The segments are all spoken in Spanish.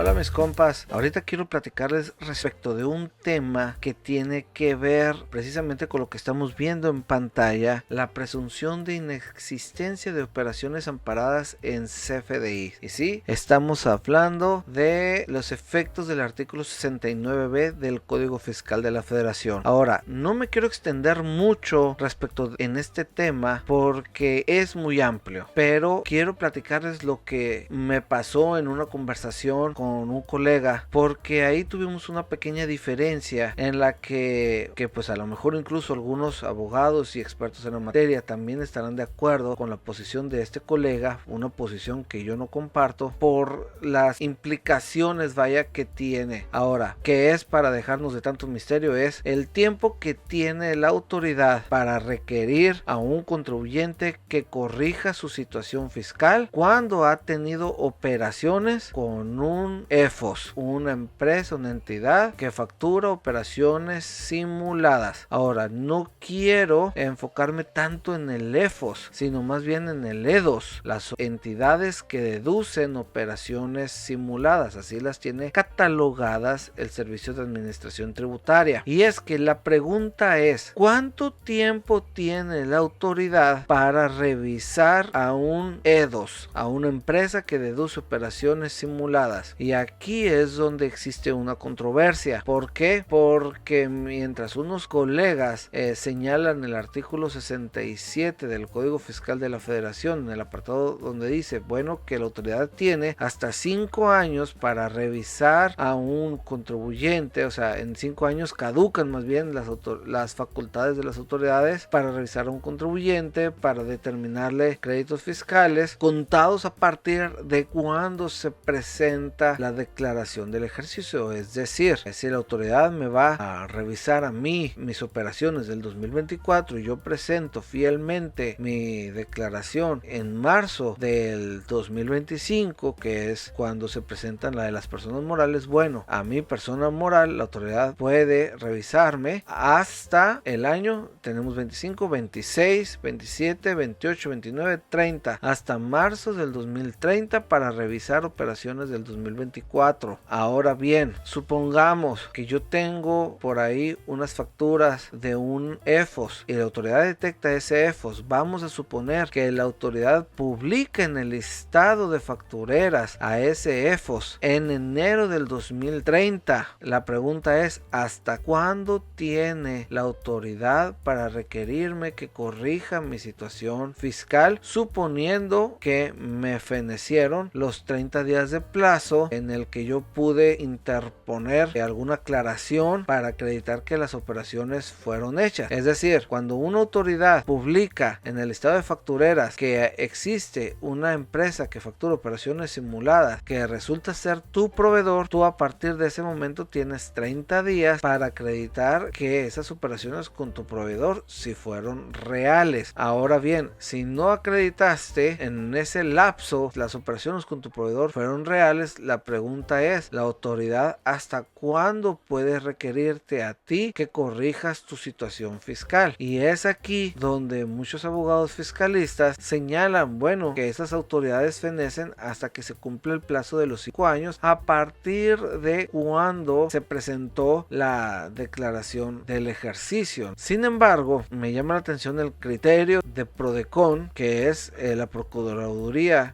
Hola mis compas, ahorita quiero platicarles respecto de un tema que tiene que ver precisamente con lo que estamos viendo en pantalla, la presunción de inexistencia de operaciones amparadas en CFDI. Y sí, estamos hablando de los efectos del artículo 69b del Código Fiscal de la Federación. Ahora, no me quiero extender mucho respecto en este tema porque es muy amplio, pero quiero platicarles lo que me pasó en una conversación con un colega, porque ahí tuvimos una pequeña diferencia en la que pues a lo mejor incluso algunos abogados y expertos en la materia también estarán de acuerdo con la posición de este colega, una posición que yo no comparto por las implicaciones que tiene. Ahora, ¿qué es, para dejarnos de tanto misterio? Es el tiempo que tiene la autoridad para requerir a un contribuyente que corrija su situación fiscal cuando ha tenido operaciones con un EFOS, una empresa, una entidad que factura operaciones simuladas. Ahora, no quiero enfocarme tanto en el EFOS, sino más bien en el EDOS, las entidades que deducen operaciones simuladas, así las tiene catalogadas el Servicio de Administración Tributaria. Y es que la pregunta es, ¿cuánto tiempo tiene la autoridad para revisar a un EDOS, a una empresa que deduce operaciones simuladas? Y aquí es donde existe una controversia. ¿Por qué? Porque mientras unos colegas señalan el artículo 67 del Código Fiscal de la Federación, en el apartado donde dice, bueno, que la autoridad tiene hasta 5 años para revisar a un contribuyente, o sea, en 5 años caducan más bien las facultades de las autoridades para revisar a un contribuyente, para determinarle créditos fiscales, contados a partir de cuando se presenta la declaración del ejercicio. Es decir, si la autoridad me va a revisar a mí mis operaciones del 2024 y yo presento fielmente mi declaración en marzo del 2025, que es cuando se presentan la de las personas morales, bueno, a mi persona moral la autoridad puede revisarme hasta el año, tenemos 25, 26, 27, 28, 29, 30, hasta marzo del 2030 para revisar operaciones del 2024. Ahora bien, supongamos que yo tengo por ahí unas facturas de un EFOS y la autoridad detecta ese EFOS. Vamos a suponer que la autoridad publica en el listado de factureras a ese EFOS en enero del 2030. La pregunta es, ¿hasta cuándo tiene la autoridad para requerirme que corrija mi situación fiscal, suponiendo que me fenecieron los 30 días de plazo en el que yo pude interponer alguna aclaración para acreditar que las operaciones fueron hechas? Es decir, cuando una autoridad publica en el listado de factureras que existe una empresa que factura operaciones simuladas que resulta ser tu proveedor, tú a partir de ese momento tienes 30 días para acreditar que esas operaciones con tu proveedor sí fueron reales. Ahora bien, si no acreditaste en ese lapso las operaciones con tu proveedor fueron reales, la pregunta es, ¿la autoridad hasta cuándo puede requerirte a ti que corrijas tu situación fiscal? Y es aquí donde muchos abogados fiscalistas señalan, bueno, que esas autoridades fenecen hasta que se cumple el plazo de los 5 años a partir de cuando se presentó la declaración del ejercicio. Sin embargo, me llama la atención el criterio de PRODECON, que es la Procuraduría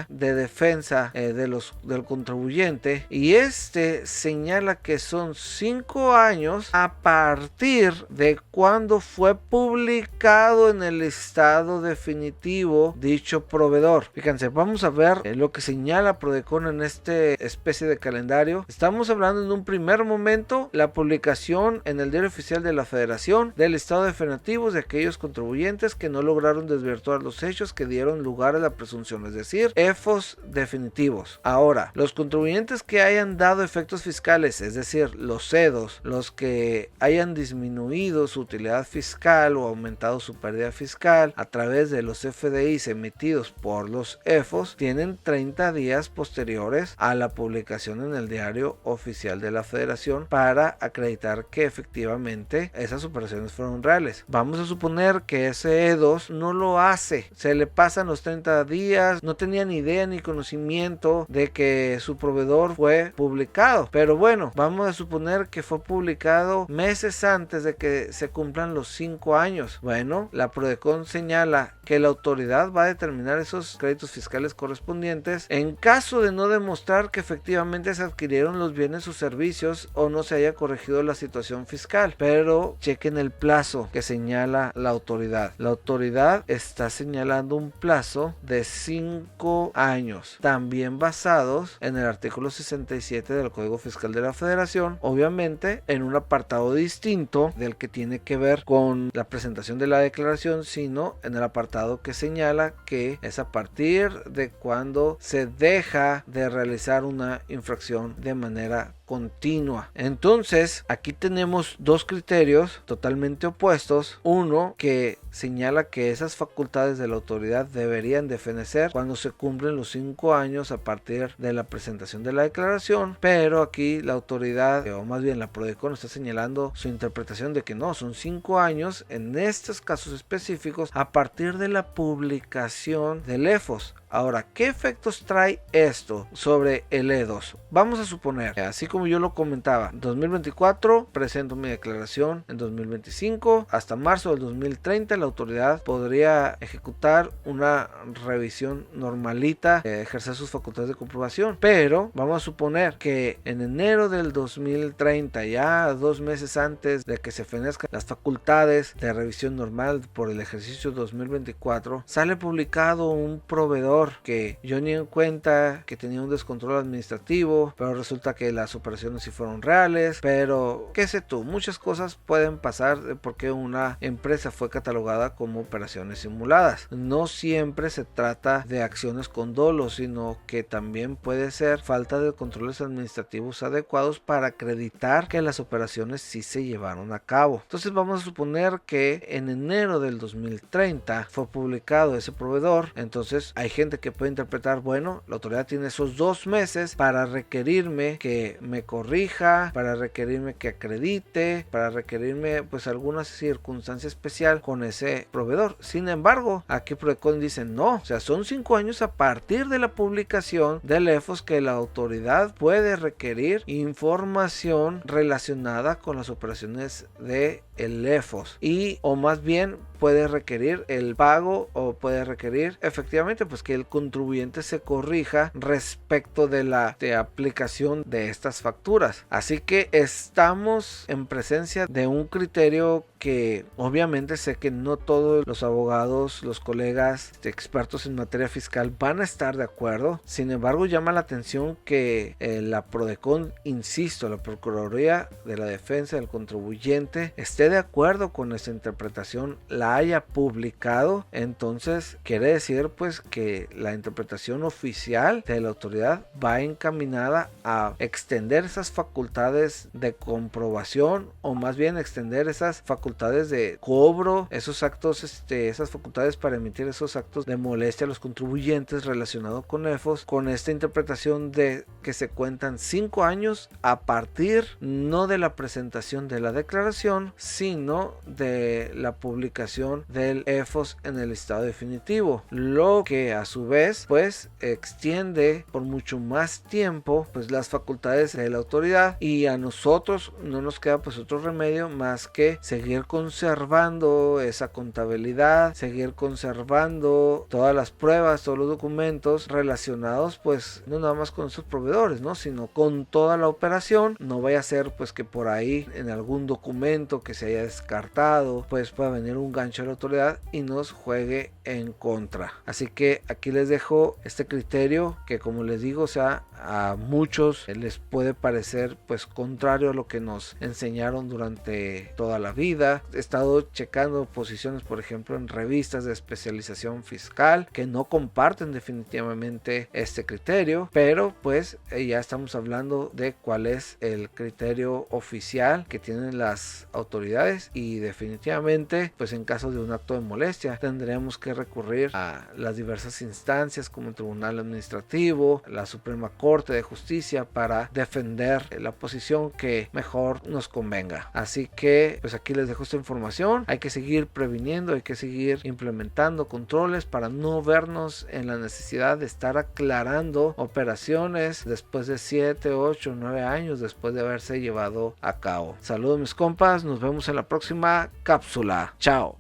de Defensa del contribuyente, y este señala que son 5 años a partir de cuando fue publicado en el listado definitivo dicho proveedor. Fíjense, vamos a ver lo que señala PRODECON en este especie de calendario. Estamos hablando en un primer momento la publicación en el Diario Oficial de la Federación del listado definitivo de aquellos contribuyentes que no lograron desvirtuar los hechos que dieron lugar a la presunción, es decir, EFOS definitivos. Ahora, los contribuyentes que hayan dado efectos fiscales, es decir, los CEDOS, los que hayan disminuido su utilidad fiscal o aumentado su pérdida fiscal a través de los FDIs emitidos por los EFOS, tienen 30 días posteriores a la publicación en el Diario Oficial de la Federación para acreditar que efectivamente esas operaciones fueron reales. Vamos a suponer que ese E2 no lo hace, se le pasan los 30 días, no tenía ni idea ni conocimiento momento de que su proveedor fue publicado. Pero bueno, vamos a suponer que fue publicado meses antes de que se cumplan los 5 años. Bueno, la Prodecon señala que la autoridad va a determinar esos créditos fiscales correspondientes en caso de no demostrar que efectivamente se adquirieron los bienes o servicios o no se haya corregido la situación fiscal. Pero chequen el plazo que señala la autoridad. La autoridad está señalando un plazo de 5 años, también basados en el artículo 67 del Código Fiscal de la Federación, obviamente en un apartado distinto del que tiene que ver con la presentación de la declaración, sino en el apartado que señala que es a partir de cuando se deja de realizar una infracción de manera continua. Entonces, aquí tenemos dos criterios totalmente opuestos. Uno que señala que esas facultades de la autoridad deberían de fenecer cuando se cumplen los 5 años a partir de la presentación de la declaración, pero aquí la autoridad, o más bien la Prodecon, está señalando su interpretación de que no, son 5 años en estos casos específicos a partir de la publicación del EFOS. Ahora, ¿qué efectos trae esto sobre el E2? Vamos a suponer, así como yo lo comentaba, en 2024 presento mi declaración, en 2025 hasta marzo del 2030 la autoridad podría ejecutar una revisión normalita, ejercer sus facultades de comprobación, pero vamos a suponer que en enero del 2030, ya 2 meses antes de que se fenezcan las facultades de revisión normal por el ejercicio 2024, sale publicado un proveedor que yo ni en cuenta que tenía un descontrol administrativo, pero resulta que las operaciones sí fueron reales, pero qué sé tú, muchas cosas pueden pasar porque una empresa fue catalogada como operaciones simuladas. No siempre se trata de acciones con dolo, sino que también puede ser falta de controles administrativos adecuados para acreditar que las operaciones sí se llevaron a cabo. Entonces vamos a suponer que en enero del 2030 fue publicado ese proveedor. Entonces hay gente que puede interpretar, bueno, la autoridad tiene esos 2 meses para requerirme que me corrija, para requerirme que acredite, para requerirme pues alguna circunstancia especial con ese proveedor. Sin embargo, aquí Prodecon dice no, o sea, son 5 años a partir de la publicación del EFOS que la autoridad puede requerir información relacionada con las operaciones de el EFOS, y o más bien puede requerir el pago o puede requerir efectivamente pues que el contribuyente se corrija respecto de la aplicación de estas facturas. Así que estamos en presencia de un criterio que obviamente sé que no todos los abogados, los colegas expertos en materia fiscal van a estar de acuerdo. Sin embargo, llama la atención que la Prodecon, insisto, la Procuraduría de la Defensa del Contribuyente esté de acuerdo con esta interpretación, la haya publicado. Entonces quiere decir pues que la interpretación oficial de la autoridad va encaminada a extender esas facultades de comprobación, o más bien extender esas facultades de cobro, esos actos, esas facultades para emitir esos actos de molestia a los contribuyentes relacionados con EFOS, con esta interpretación de que se cuentan 5 años a partir no de la presentación de la declaración, sino de la publicación del EFOS en el listado definitivo, lo que a su vez pues extiende por mucho más tiempo pues las facultades de la autoridad, y a nosotros no nos queda pues otro remedio más que seguir conservando esa contabilidad, seguir conservando todas las pruebas, todos los documentos relacionados pues no nada más con esos proveedores, ¿no? Sino con toda la operación. No vaya a ser pues que por ahí en algún documento que se haya descartado pues pueda venir un gancho de la autoridad y nos juegue en contra. Así que aquí les dejo este criterio que, como les digo, o sea, a muchos les puede parecer pues contrario a lo que nos enseñaron durante toda la vida. He estado checando posiciones, por ejemplo, en revistas de especialización fiscal que no comparten definitivamente este criterio, pero pues ya estamos hablando de cuál es el criterio oficial que tienen las autoridades, y definitivamente pues en caso de un acto de molestia tendremos que recurrir a las diversas instancias como el Tribunal Administrativo, la Suprema Corte, Corte de Justicia para defender la posición que mejor nos convenga. Así que pues aquí les dejo esta información. Hay que seguir previniendo, hay que seguir implementando controles para no vernos en la necesidad de estar aclarando operaciones después de 7, 8, 9 años después de haberse llevado a cabo. Saludos mis compas, nos vemos en la próxima cápsula. Chao.